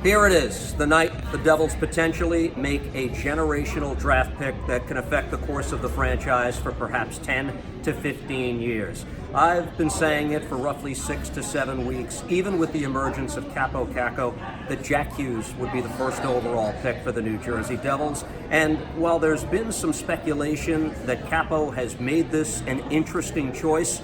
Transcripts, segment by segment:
Here it is, the night the Devils potentially make a generational draft pick that can affect the course of the franchise for perhaps 10 to 15 years. I've been saying it for roughly 6 to 7 weeks, even with the emergence of Kaapo Kakko, that Jack Hughes would be the first overall pick for the New Jersey Devils. And while there's been some speculation that Kaapo has made this an interesting choice,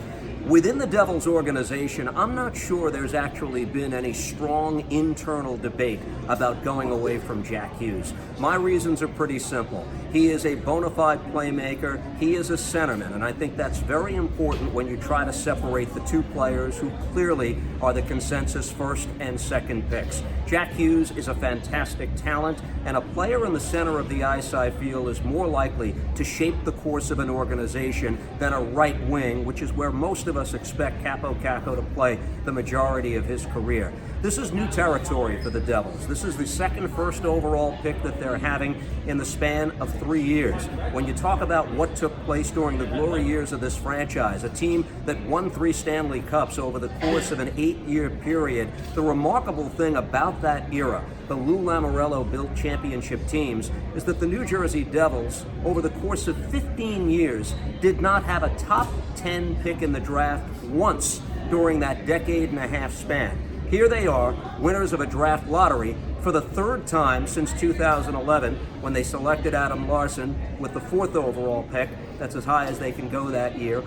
within the Devils organization, I'm not sure there's actually been any strong internal debate about going away from Jack Hughes. My reasons are pretty simple. He is a bona fide playmaker. He is a centerman, and I think that's very important when you try to separate the two players who clearly are the consensus first and second picks. Jack Hughes is a fantastic talent, and a player in the center of the ice, I feel, is more likely to shape the course of an organization than a right wing, which is where most of us expect Kaapo Kakko to play the majority of his career. This is new territory for the Devils. This is the second first overall pick that they're having in the span of 3 years. When you talk about what took place during the glory years of this franchise, a team that won 3 Stanley Cups over the course of an 8-year period, the remarkable thing about that era, the Lou Lamoriello-built championship teams, is that the New Jersey Devils, over the course of 15 years, did not have a top 10 pick in the draft once during that decade-and-a-half span. Here they are, winners of a draft lottery for the third time since 2011, when they selected Adam Larson with the 4th overall pick. That's as high as they can go that year.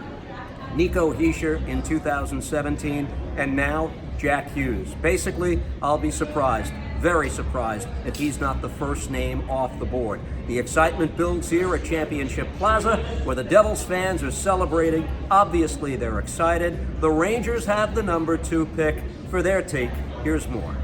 Nico Hischier in 2017, and now Jack Hughes. Basically, I'll be surprised, very surprised, if he's not the first name off the board. The excitement builds here at Championship Plaza, where the Devils fans are celebrating. Obviously, they're excited. The Rangers have the number 2 pick. For their take, here's more.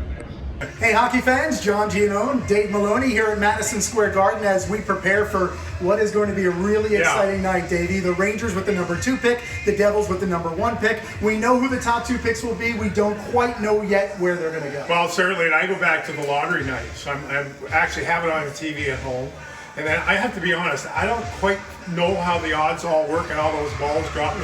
Hey hockey fans, Giannone and Dave Maloney here at Madison Square Garden as we prepare for what is going to be a really exciting night, Davey. The Rangers with the number 2 pick, the Devils with the number 1 pick. We know who the top 2 picks will be. We don't quite know yet where they're going to go. Well, certainly, and I go back to the lottery night. So I actually have it on the TV at home. And then I have to be honest, I don't quite know how the odds all work and all those balls drop.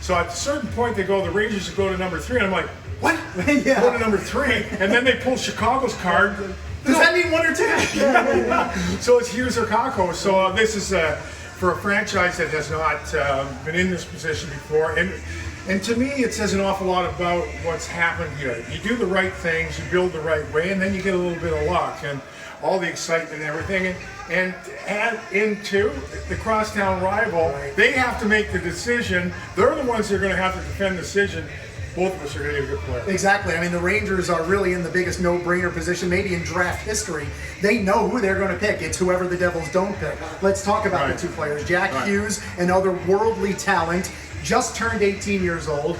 So at a certain point, they go, the Rangers go to number 3, and I'm like, what? Yeah. Go to number 3, and then they pull Chicago's card. Does that mean 1 or 2? So it's Hughes or Kakko. So this is for a franchise that has not been in this position before, and to me, it says an awful lot about what's happened here. You do the right things, you build the right way, and then you get a little bit of luck and all the excitement and everything. And add into the crosstown rival, they have to make the decision. They're the ones that are going to have to defend the decision. Both of us are going to get a good player. Exactly. I mean, the Rangers are really in the biggest no-brainer position, maybe in draft history. They know who they're going to pick. It's whoever the Devils don't pick. Let's talk about the 2 players. Jack Hughes, another worldly talent, just turned 18 years old,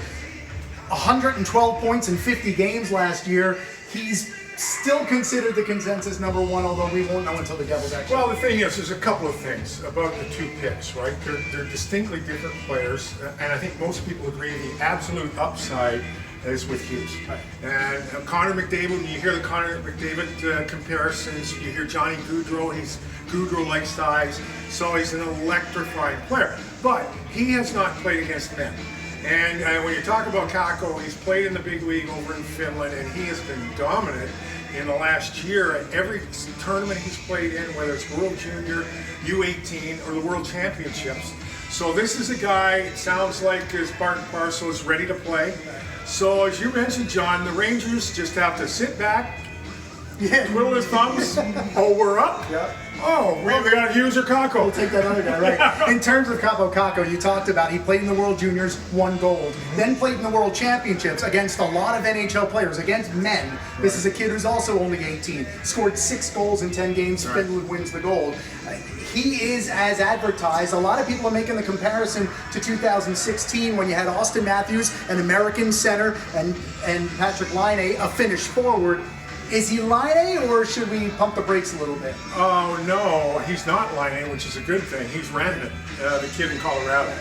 112 points in 50 games last year. He's still considered the consensus number 1, although we won't know until the Devils actually. Well, the thing is, there's a couple of things about the 2 picks, right? They're distinctly different players, and I think most people agree the absolute upside is with Hughes. Right. And Connor McDavid, when you hear the Connor McDavid comparisons, you hear Johnny Gaudreau, he's Gaudreau-like size, so he's an electrifying player. But he has not played against men. And when you talk about Kakko, he's played in the big league over in Finland, and he has been dominant in the last year at every tournament he's played in, whether it's World Junior, U18, or the World Championships. So this is a guy, it sounds like, as part and parcel, is ready to play. So as you mentioned, John, the Rangers just have to sit back, twiddle his thumbs. Oh, we're up? Yeah. Oh, we got Hughes or Kakko. We'll take that other guy, right. In terms of Kaapo Kakko, you talked about he played in the World Juniors, won gold, then played in the World Championships against a lot of NHL players, against men. This is a kid who's also only 18, scored 6 goals in 10 games, Finland wins the gold. He is as advertised. A lot of people are making the comparison to 2016 when you had Austin Matthews, an American center, and Patrick Laine, a Finnish forward. Is he Laine, or should we pump the brakes a little bit? Oh, no, he's not Laine, which is a good thing. He's Rantanen, the kid in Colorado.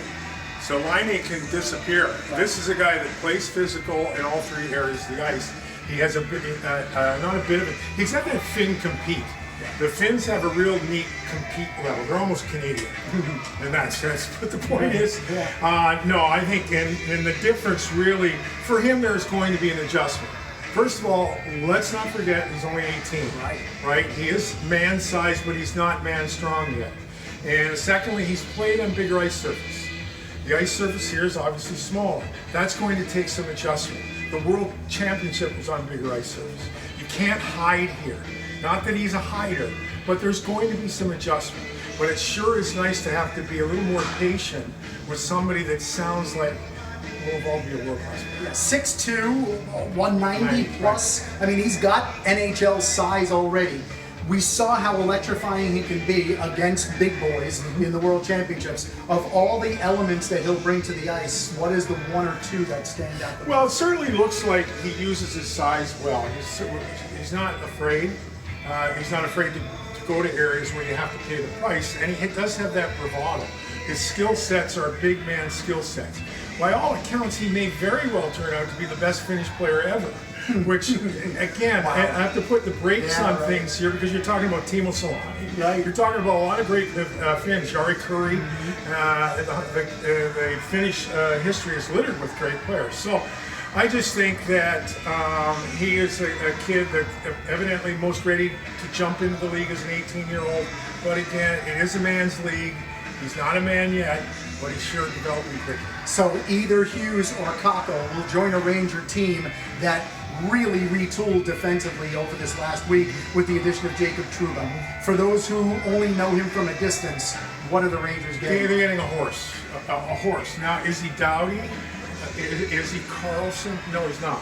So Laine can disappear. Right. This is a guy that plays physical in all 3 areas of the ice. He has a bit, not a bit of it. He's got that Finn compete. The Finns have a real neat compete level. They're almost Canadian, and that's what the point is. No, I think, and the difference really, for him, there's going to be an adjustment. First of all, let's not forget he's only 18. Right? He is man-sized, but he's not man-strong yet. And secondly, he's played on bigger ice surface. The ice surface here is obviously smaller. That's going to take some adjustment. The World Championship was on bigger ice surface. You can't hide here. Not that he's a hider, but there's going to be some adjustment. But it sure is nice to have to be a little more patient with somebody that sounds like will evolve to be a world class player. 6'2", 190 plus. I mean, he's got NHL size already. We saw how electrifying he can be against big boys in the World Championships. Of all the elements that he'll bring to the ice, what is the one or two that stand out? Well, it certainly looks like he uses his size well. He's not afraid. He's not afraid to go to areas where you have to pay the price, and he does have that bravado. His skill sets are big man skill sets. By all accounts, he may very well turn out to be the best Finnish player ever. Which, again, I have to put the brakes on things here because you're talking about Timo Solani. Right. You're talking about a lot of great Finns, Jari Kurri. The Finnish history is littered with great players. So I just think that he is a kid that evidently most ready to jump into the league as an 18-year-old. But again, it is a man's league. He's not a man yet, but he's sure developing quickly. So either Hughes or Kakko will join a Ranger team that really retooled defensively over this last week with the addition of Jacob Trouba. For those who only know him from a distance, what are the Rangers getting? They're getting a horse. A horse. Now, is he Doughty? Is he Carlson? No, he's not.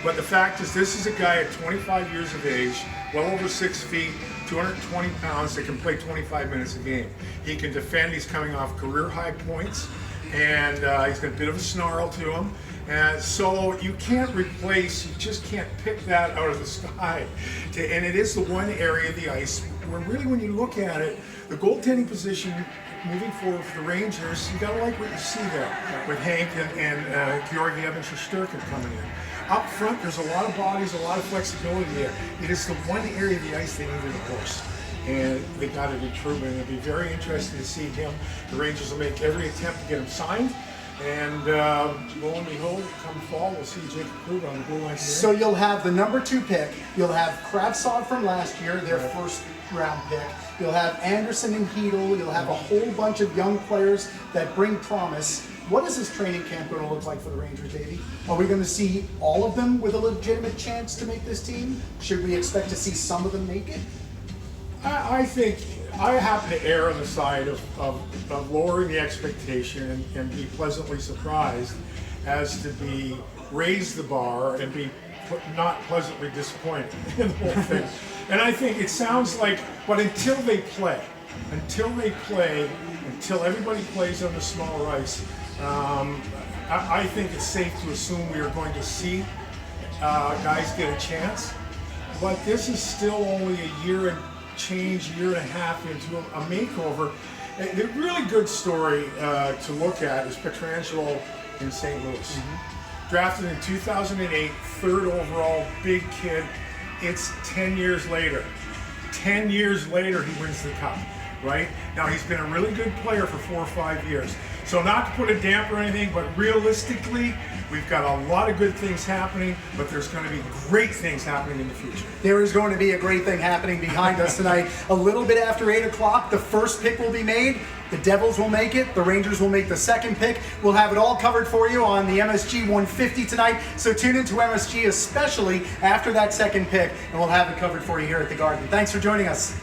But the fact is, this is a guy at 25 years of age, well over 6 feet, 220 pounds, that can play 25 minutes a game. He can defend. He's coming off career high points, and he's got a bit of a snarl to him. And so you can't replace, you just can't pick that out of the sky. And it is the one area of the ice where really, when you look at it, the goaltending position moving forward for the Rangers, you gotta like what you see there with Hank and Georgi Evans-Shesterkin coming in. Up front, there's a lot of bodies, a lot of flexibility there. It is the one area of the ice they needed a horse. And they got it in Truman. It'll be very interesting to see him. The Rangers will make every attempt to get him signed. And lo and behold, come fall, we'll see Jacob Kruger on the blue line. So you'll have the number 2 pick. You'll have Kravtsov from last year, their first round pick. You'll have Anderson and Hedel. You'll have a whole bunch of young players that bring promise. What is this training camp going to look like for the Rangers, Davey? Are we going to see all of them with a legitimate chance to make this team? Should we expect to see some of them make it? I think I happen to err on the side of lowering the expectation and be pleasantly surprised as to be raise the bar and be not pleasantly disappointed in the whole thing. And I think it sounds like, but until everybody plays on the smaller ice, I think it's safe to assume we are going to see guys get a chance. But this is still only a year and a half into a makeover. The really good story to look at is Pietrangelo in St. Louis. Drafted in 2008, 3rd overall, big kid. It's 10 years later. 10 years later, he wins the Cup, right? Now, he's been a really good player for 4 or 5 years. So not to put a damper or anything, but realistically, we've got a lot of good things happening, but there's going to be great things happening in the future. There is going to be a great thing happening behind us tonight. A little bit after 8 o'clock, the first pick will be made. The Devils will make it. The Rangers will make the second pick. We'll have it all covered for you on the MSG 150 tonight. So tune into MSG, especially after that second pick, and we'll have it covered for you here at the Garden. Thanks for joining us.